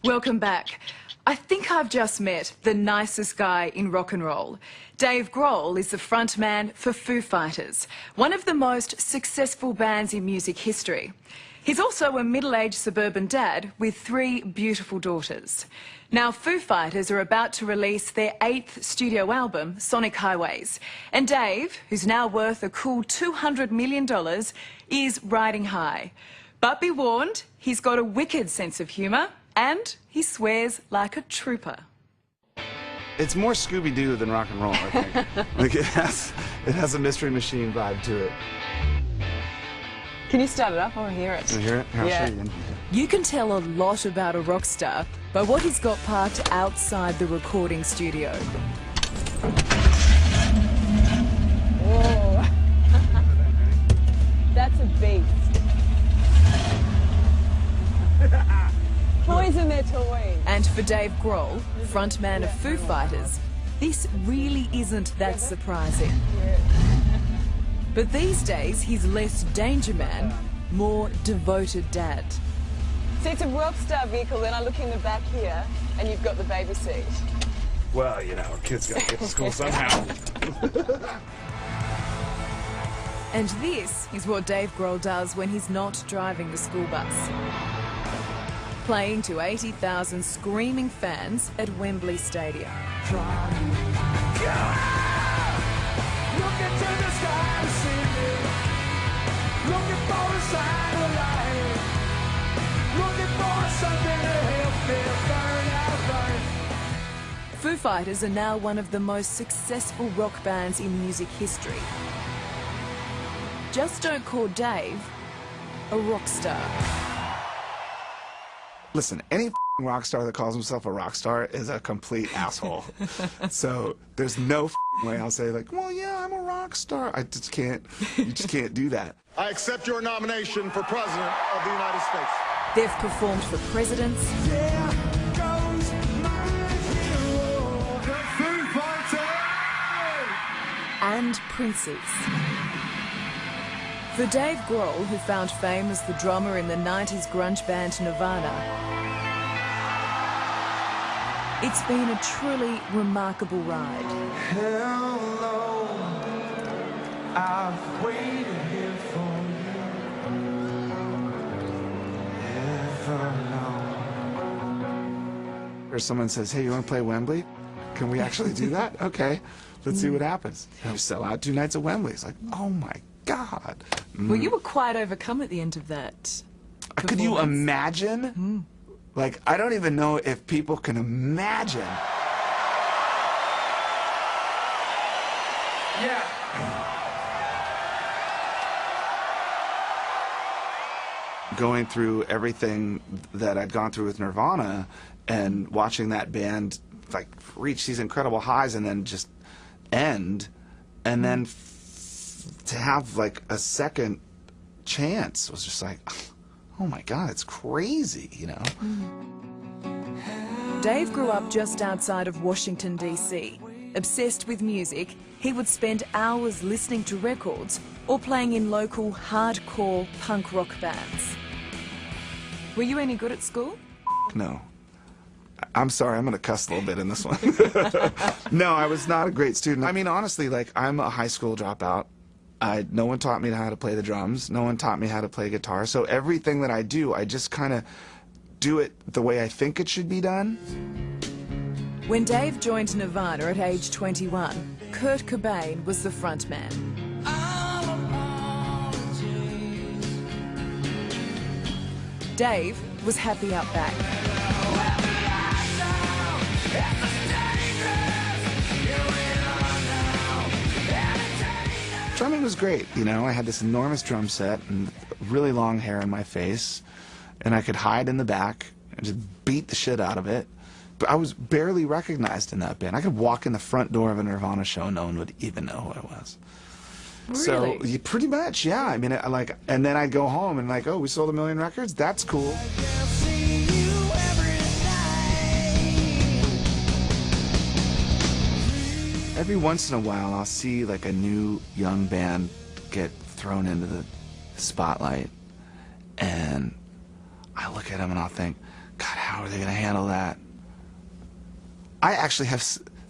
Welcome back. I think I've just met the nicest guy in rock and roll. Dave Grohl is the frontman for Foo Fighters, one of the most successful bands in music history. He's also a middle-aged suburban dad with 3 beautiful daughters. Now, Foo Fighters are about to release their 8th studio album, Sonic Highways. And Dave, who's now worth a cool $200 million, is riding high. But be warned, he's got a wicked sense of humour and he swears like a trooper. It's more Scooby-Doo than rock and roll, I think. Like it has a Mystery Machine vibe to it. Can you start it up? I want to hear it. Can you hear it? Here, I'll show you then. You can tell a lot about a rock star by what he's got parked outside the recording studio. Whoa. That's a beast. Toys and their toys. And for Dave Grohl, frontman of Foo Fighters, this really isn't that surprising. But these days, he's less danger man, more devoted dad. See, it's a rock star vehicle, then I look in the back here, and you've got the baby seat. Well, you know, kids got to get to school somehow. And this is what Dave Grohl does when he's not driving the school bus. Playing to 80,000 screaming fans at Wembley Stadium. Foo Fighters are now one of the most successful rock bands in music history. Just don't call Dave a rock star. Listen, any rock star that calls himself a rock star is a complete asshole. So there's no way I'll say like, well, yeah, I'm a rock star. I just can't, you just can't do that. I accept your nomination for President of the United States. They've performed for presidents. There goes my hero, the Foo Fighters. And princes. For Dave Grohl, who found fame as the drummer in the 90s grunge band Nirvana, it's been a truly remarkable ride. Hello, I've waited here for you. Ever know. Or someone says, hey, you want to play Wembley? Can we actually do that? Okay, let's see what happens. And we sell out 2 nights at Wembley. It's like, oh my God. Well, you were quite overcome at the end of that Could you imagine? Like, I don't even know if people can imagine. Yeah. Going through everything that I'd gone through with Nirvana and watching that band like reach these incredible highs and then just end, and then to have like a second chance was just like, oh my God, it's crazy, you know? Dave grew up just outside of Washington, D.C. Obsessed with music, he would spend hours listening to records or playing in local hardcore punk rock bands. Were you any good at school? No. I'm sorry, I'm going to cuss a little bit in this one. No, I was not a great student. I mean, honestly, like, I'm a high school dropout. No one taught me how to play the drums. No one taught me how to play guitar. So everything that I do, I just kind of do it the way I think it should be done. When Dave joined Nirvana at age 21, Kurt Cobain was the frontman. Dave was happy out back. Drumming was great, you know. I had this enormous drum set and really long hair in my face, and I could hide in the back and just beat the shit out of it. But I was barely recognized in that band. I could walk in the front door of a Nirvana show and no one would even know who I was. Really? So, yeah, pretty much, yeah. I mean, like, and then I'd go home and like, oh, we sold 1 million records? That's cool. Every once in a while, I'll see like a new young band get thrown into the spotlight, and I look at them and I'll think, God, how are they going to handle that? I actually have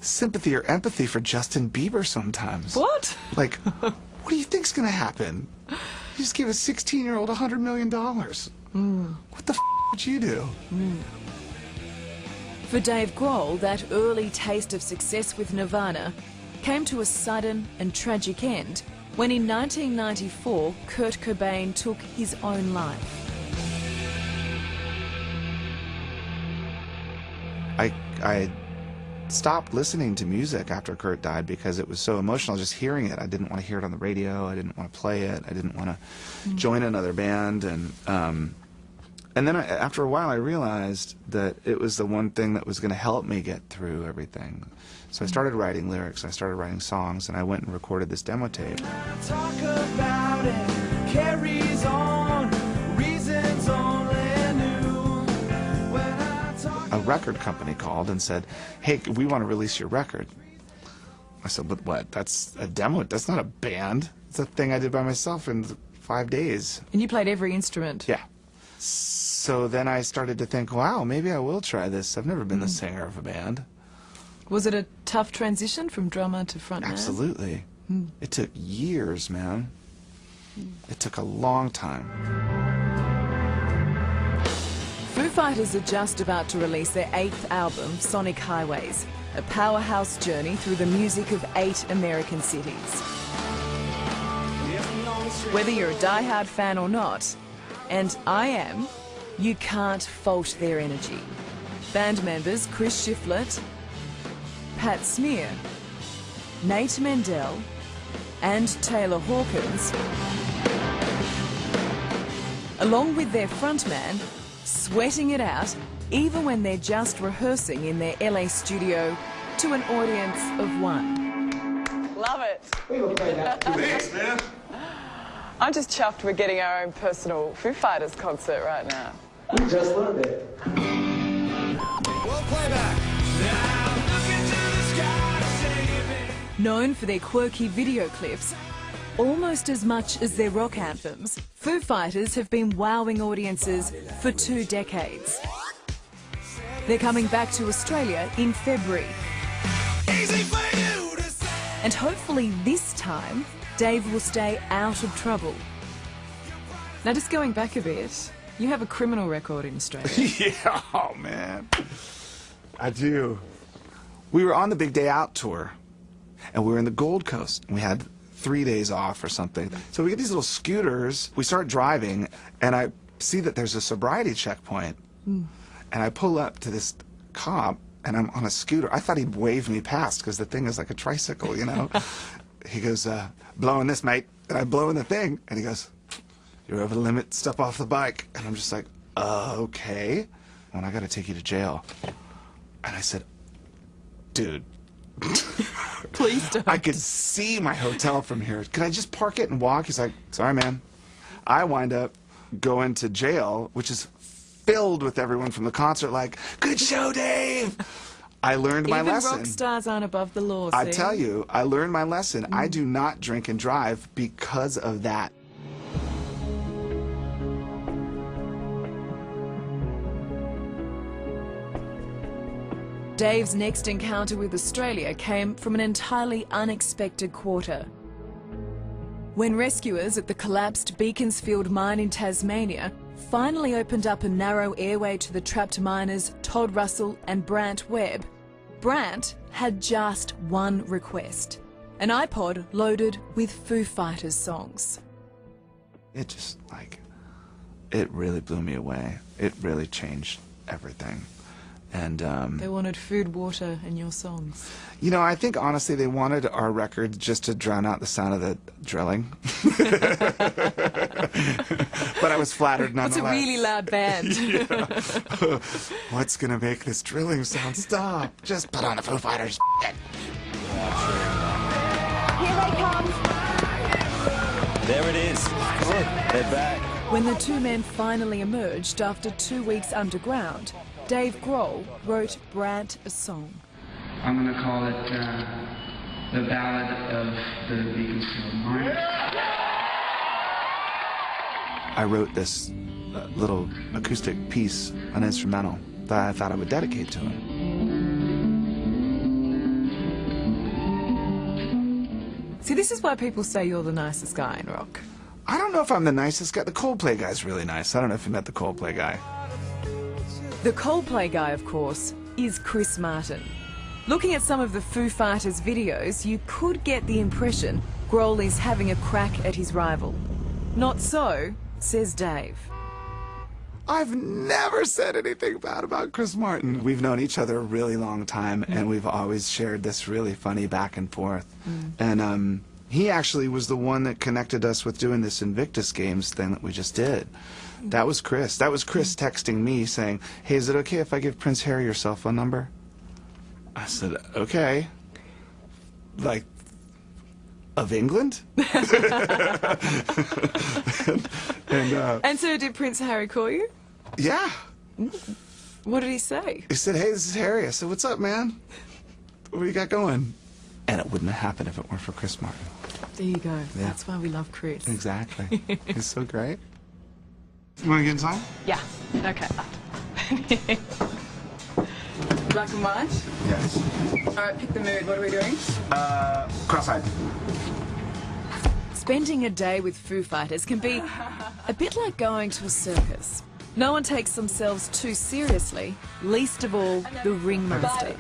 sympathy or empathy for Justin Bieber sometimes. What? Like, what do you think's going to happen? You just gave a 16-year-old $100 million. What the f would you do? For Dave Grohl, that early taste of success with Nirvana came to a sudden and tragic end when in 1994 Kurt Cobain took his own life. I stopped listening to music after Kurt died because it was so emotional just hearing it. I didn't want to hear it on the radio. I didn't want to play it. I didn't want to join another band. And then after a while I realized that it was the one thing that was going to help me get through everything. So I started writing lyrics, I started writing songs, and I went and recorded this demo tape. Talk about it, carries on, reasons only new. When I talk A record company called and said, hey, we want to release your record. I said, but what? That's a demo, that's not a band. It's a thing I did by myself in 5 days. And you played every instrument? Yeah. So then I started to think, wow, maybe I will try this. I've never been the singer of a band. Was it a tough transition from drummer to frontman? Absolutely. It took years, man. It took a long time. Foo Fighters are just about to release their 8th album, Sonic Highways, a powerhouse journey through the music of 8 American cities. Whether you're a die-hard fan or not, and I am, you can't fault their energy. Band members Chris Shiflett, Pat Smear, Nate Mendel and Taylor Hawkins, along with their frontman, sweating it out even when they're just rehearsing in their LA studio to an audience of 1. Love it. Thanks, man. I'm just chuffed we're getting our own personal Foo Fighters concert right now. We just learned it. We'll play back. Known for their quirky video clips, almost as much as their rock anthems, Foo Fighters have been wowing audiences for 2 decades. They're coming back to Australia in February. And hopefully this time, Dave will stay out of trouble. Now, just going back a bit, you have a criminal record in Australia. Yeah, oh man. I do. We were on the Big Day Out tour, and we were in the Gold Coast, and we had 3 days off or something. So we get these little scooters, we start driving, and I see that there's a sobriety checkpoint. And I pull up to this cop, and I'm on a scooter. I thought he'd wave me past, because the thing is like a tricycle, you know? He goes, blowing this, mate. And I blow in the thing, and he goes, you're over the limit, step off the bike. And I'm just like, okay. When I got to take you to jail. And I said, dude. Please don't. I could see my hotel from here. Can I just park it and walk? He's like, sorry, man. I wind up going to jail, which is filled with everyone from the concert like, good show, Dave. I learned my lesson. Even rock stars aren't above the law, I see? tell you, I learned my lesson. I do not drink and drive because of that. Dave's next encounter with Australia came from an entirely unexpected quarter. When rescuers at the collapsed Beaconsfield mine in Tasmania finally opened up a narrow airway to the trapped miners Todd Russell and Brant Webb, Brant had just one request: an iPod loaded with Foo Fighters songs. It just, like, it really blew me away. It really changed everything. And They wanted food, water, and your songs. you know, I think honestly they wanted our record just to drown out the sound of the drilling. But I was flattered nonetheless. It's a really loud band. Yeah. What's gonna make this drilling sound stop? Just put on the Foo Fighters. Here they come. There it is. Look, they're back. When the 2 men finally emerged after 2 weeks underground, Dave Grohl wrote Brant a song. I'm going to call it The Ballad of the Beaconsfield Mine. I wrote this little acoustic piece, an instrumental, that I thought I would dedicate to him. See, this is why people say you're the nicest guy in rock. I don't know if I'm the nicest guy. The Coldplay guy's really nice. I don't know if you met the Coldplay guy. The Coldplay guy, of course, is Chris Martin. Looking at some of the Foo Fighters videos, you could get the impression Grohl is having a crack at his rival. Not so, says Dave. I've never said anything bad about Chris Martin. We've known each other a really long time, and we've always shared this really funny back and forth. And he actually was the one that connected us with doing this Invictus Games thing that we just did. That was Chris. That was Chris texting me saying, "Hey, is it okay if I give Prince Harry your cell phone number?" I said, "Okay." Like, of England? And so did Prince Harry call you? Yeah. What did he say? He said, "Hey, this is Harry." I said, "What's up, man? What do you got going?" And it wouldn't have happened if it weren't for Chris Martin. There you go. That's why we love Chris. Exactly. He's so great. You want to get inside? Yeah. Okay. Black and white? Yes. All right, pick the mood. What are we doing? Cross-eyed. Spending a day with Foo Fighters can be a bit like going to a circus. No one takes themselves too seriously, least of all the ringmaster.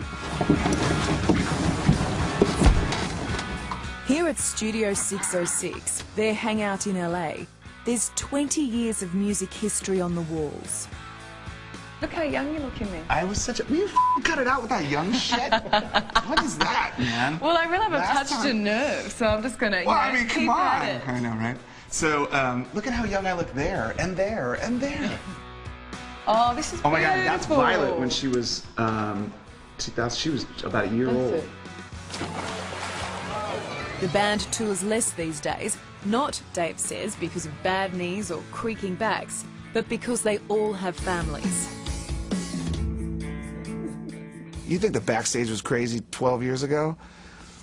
Here at Studio 606, their hangout in LA, there's 20 years of music history on the walls. Look how young you look in there. I was such a... Will you cut it out with that young shit? What is that, man? Well, I realize I've Last touched a time- nerve, so I'm just going to, Well, I mean, keep come on. at it. I know, right? So, look at how young I look there, and there, and there. Oh, this is Oh my God, that's beautiful. Violet when she was, 2000. She was about a year old. it. The band tours less these days, not, Dave says, because of bad knees or creaking backs, but because they all have families. You think the backstage was crazy 12 years ago?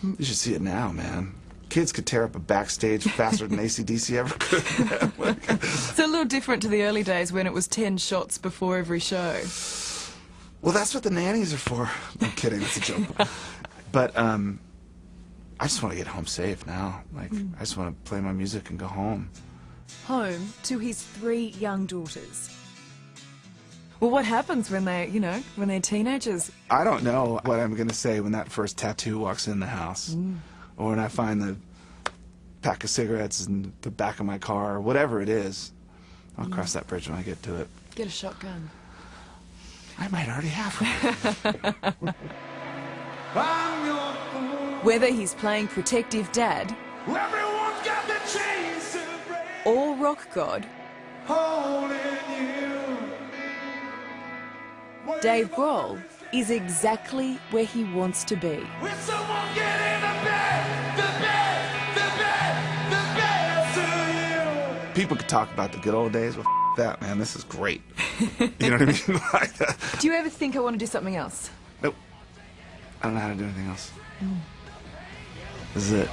You should see it now, man. Kids could tear up a backstage faster than AC/DC ever could. It's a little different to the early days when it was 10 shots before every show. Well, that's what the nannies are for. I'm kidding, that's a joke. But I just want to get home safe now. Like, I just want to play my music and go home. Home to his 3 young daughters. Well, what happens when they, when they're teenagers? I don't know what I'm going to say when that first tattoo walks in the house. Or when I find the pack of cigarettes in the back of my car, or whatever it is. I'll cross that bridge when I get to it. Get a shotgun. I might already have one. Whether he's playing protective dad Everyone's got the chains to break, or rock god, holding you. Dave Grohl is exactly where he wants to be. When someone get in the bed, the bed to you. People could talk about the good old days. Well, that, man. This is great. You know what I mean? Like that. Do you ever think I want to do something else? Nope. I don't know how to do anything else. This is it.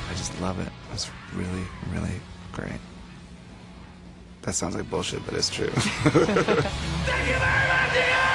I just love it. It's really, really great. That sounds like bullshit, but it's true. Thank you very much, Dion!